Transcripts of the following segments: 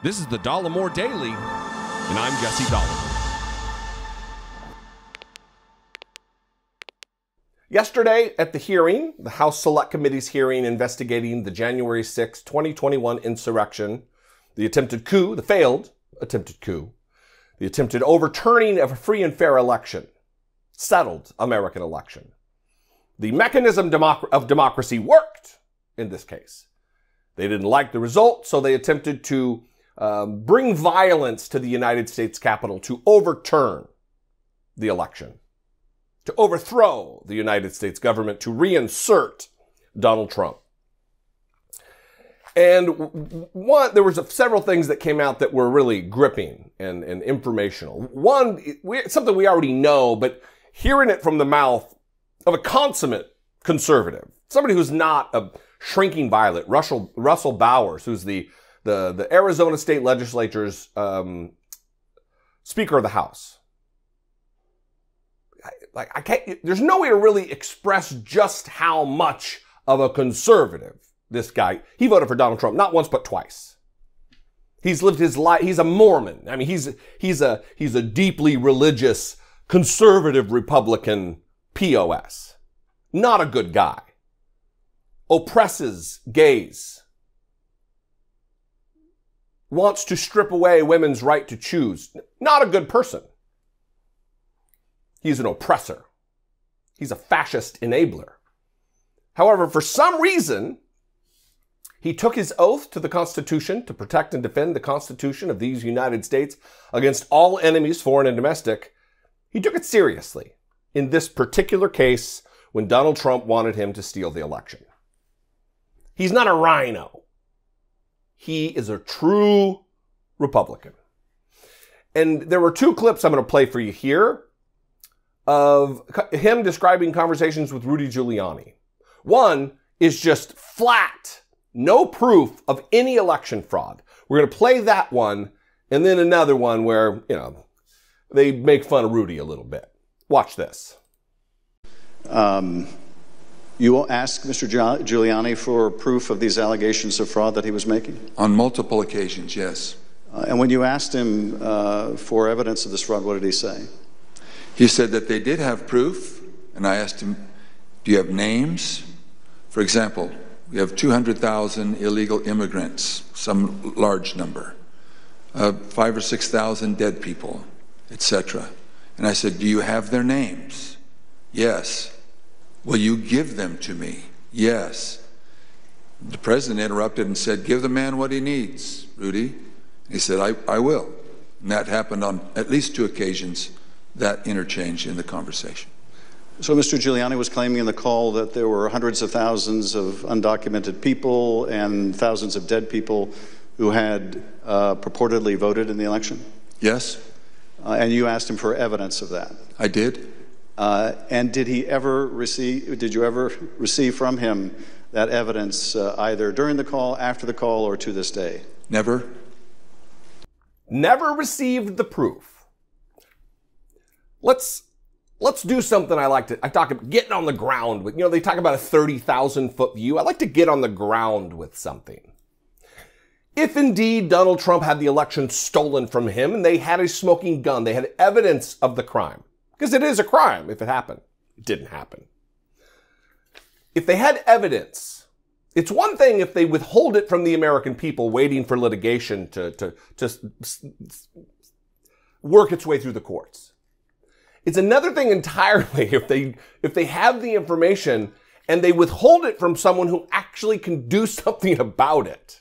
This is the Dollemore Daily, and I'm Jesse Dollemore. Yesterday at the hearing, the House Select Committee's hearing investigating the January 6, 2021 insurrection, the attempted coup, the failed attempted coup, the attempted overturning of a free and fair election, settled American election. The mechanism of democracy worked in this case. They didn't like the result, so they attempted to bring violence to the United States Capitol to overturn the election, to overthrow the United States government, to reinsert Donald Trump. And there was several things that came out that were really gripping and informational. One, something we already know, but hearing it from the mouth of a consummate conservative, somebody who's not a shrinking violet, Russell Bowers, who's the Arizona State Legislature's Speaker of the House. There's no way to really express just how much of a conservative this guy. He voted for Donald Trump not once but twice. He's lived his life. He's a Mormon. I mean, he's a deeply religious conservative Republican POS. Not a good guy. Oppresses gays. Wants to strip away women's right to choose. Not a good person. He's an oppressor. He's a fascist enabler. However, for some reason, he took his oath to the Constitution to protect and defend the Constitution of these United States against all enemies, foreign and domestic. He took it seriously in this particular case when Donald Trump wanted him to steal the election. He's not a rhino. He is a true Republican. And there were two clips I'm going to play for you here of him describing conversations with Rudy Giuliani. One is just flat, no proof of any election fraud. We're going to play that one, and then another one where, they make fun of Rudy a little bit. Watch this. You will ask Mr. Giuliani for proof of these allegations of fraud that he was making? On multiple occasions, yes. And when you asked him for evidence of this fraud, what did he say? He said that they did have proof, and I asked him, do you have names? For example, we have 200,000 illegal immigrants, some large number, 5,000 or 6,000 dead people, etc. And I said, do you have their names? Yes. Will you give them to me? Yes. The president interrupted and said, give the man what he needs, Rudy. He said, I will. And that happened on at least two occasions, that interchange in the conversation. So Mr. Giuliani was claiming in the call that there were hundreds of thousands of undocumented people and thousands of dead people who had purportedly voted in the election? Yes. And you asked him for evidence of that? I did. And did you ever receive from him that evidence either during the call, after the call, or to this day? Never. Never received the proof. Let's do something I talk about getting on the ground with. They talk about a 30,000-foot view. I like to get on the ground with something. If indeed Donald Trump had the election stolen from him and they had a smoking gun, they had evidence of the crime. Because it is a crime if it happened. It didn't happen. If they had evidence, it's one thing if they withhold it from the American people waiting for litigation to work its way through the courts. It's another thing entirely if they have the information and they withhold it from someone who actually can do something about it.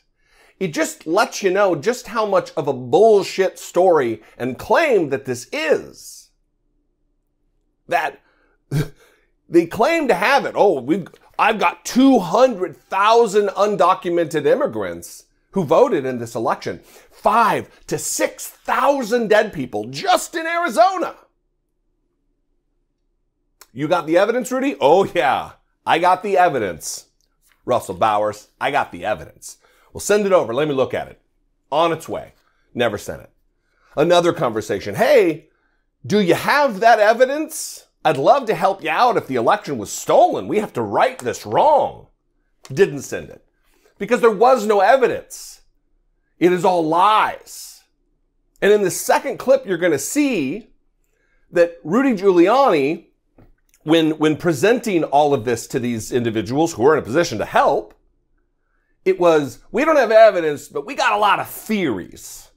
It just lets you know just how much of a bullshit story and claim that this is. That they claim to have it. I've got 200,000 undocumented immigrants who voted in this election. 5,000 to 6,000 dead people just in Arizona. You got the evidence, Rudy? Oh yeah, I got the evidence. Russell Bowers, I got the evidence. Well, send it over. Let me look at it. On its way. Never sent it. Another conversation. Hey, do you have that evidence? I'd love to help you out if the election was stolen. We have to right this wrong. Didn't send it. Because there was no evidence. It is all lies. And in the second clip, you're going to see that Rudy Giuliani, when presenting all of this to these individuals who are in a position to help, it was, we don't have evidence, but we got a lot of theories.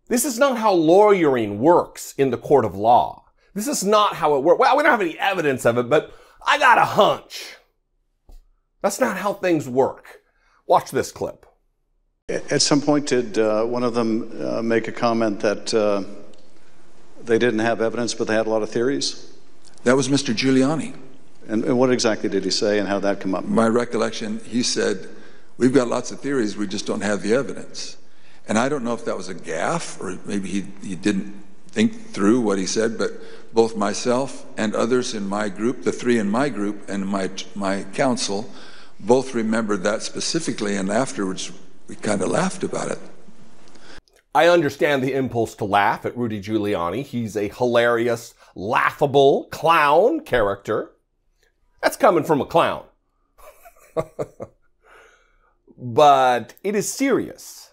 This is not how lawyering works in the court of law. This is not how it works. Well, we don't have any evidence of it, but I got a hunch. That's not how things work. Watch this clip. At some point, did one of them make a comment that they didn't have evidence, but they had a lot of theories? That was Mr. Giuliani. And what exactly did he say, and how did that come up? My recollection, he said, we've got lots of theories, we just don't have the evidence. And I don't know if that was a gaffe, or maybe he didn't think through what he said, but both myself and others in my group, the three in my group and my council, both remembered that specifically, and afterwards we kind of laughed about it. I understand the impulse to laugh at Rudy Giuliani. He's a hilarious, laughable clown character. That's coming from a clown. But it is serious.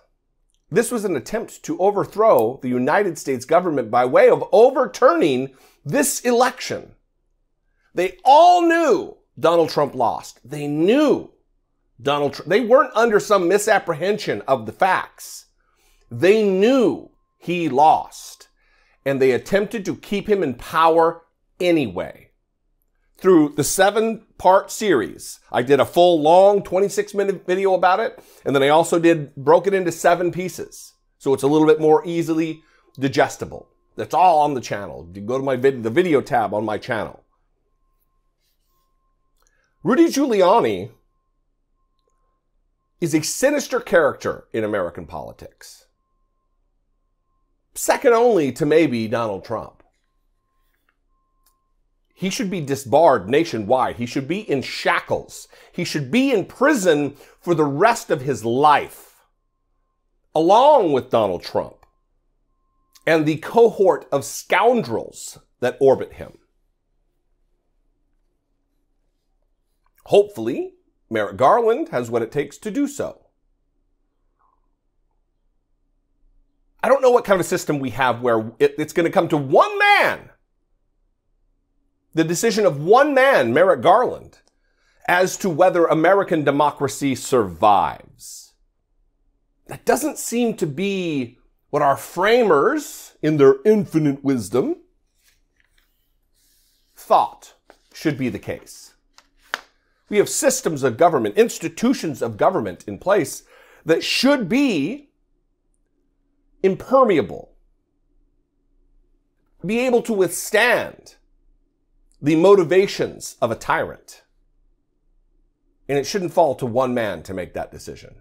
This was an attempt to overthrow the United States government by way of overturning this election. They all knew Donald Trump lost. They knew Donald Trump. They weren't under some misapprehension of the facts. They knew he lost, and they attempted to keep him in power anyway. Through the 7-part series, I did a full, long, 26-minute video about it, and then I also broke it into 7 pieces, so it's a little bit more easily digestible. That's all on the channel. You go to the video tab on my channel. Rudy Giuliani is a sinister character in American politics. Second only to maybe Donald Trump. He should be disbarred nationwide. He should be in shackles. He should be in prison for the rest of his life, along with Donald Trump and the cohort of scoundrels that orbit him. Hopefully, Merrick Garland has what it takes to do so. I don't know what kind of a system we have where it's going to come to one man, the decision of one man, Merrick Garland, as to whether American democracy survives. That doesn't seem to be what our framers, in their infinite wisdom, thought should be the case. We have systems of government, institutions of government in place that should be impermeable, be able to withstand the motivations of a tyrant. And it shouldn't fall to one man to make that decision.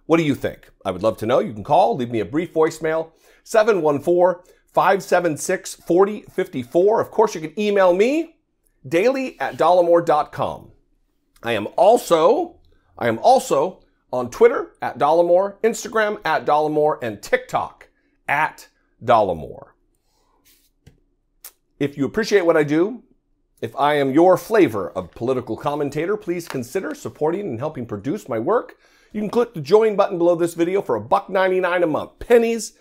What do you think? I would love to know. You can call, leave me a brief voicemail, 714-576-4054. Of course, you can email me, daily@dollemore.com. I am also on Twitter @Dollemore, Instagram @Dollemore, and TikTok @Dollemore. If you appreciate what I do, if I am your flavor of political commentator, please consider supporting and helping produce my work. You can click the join button below this video for $1.99 a month. Pennies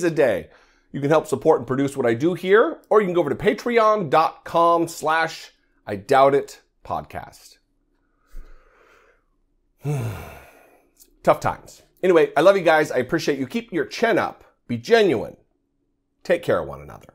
a day. You can help support and produce what I do here, or you can go over to patreon.com/IDoubtIt-podcast. Tough times. Anyway, I love you guys. I appreciate you. Keep your chin up. Be genuine. Take care of one another.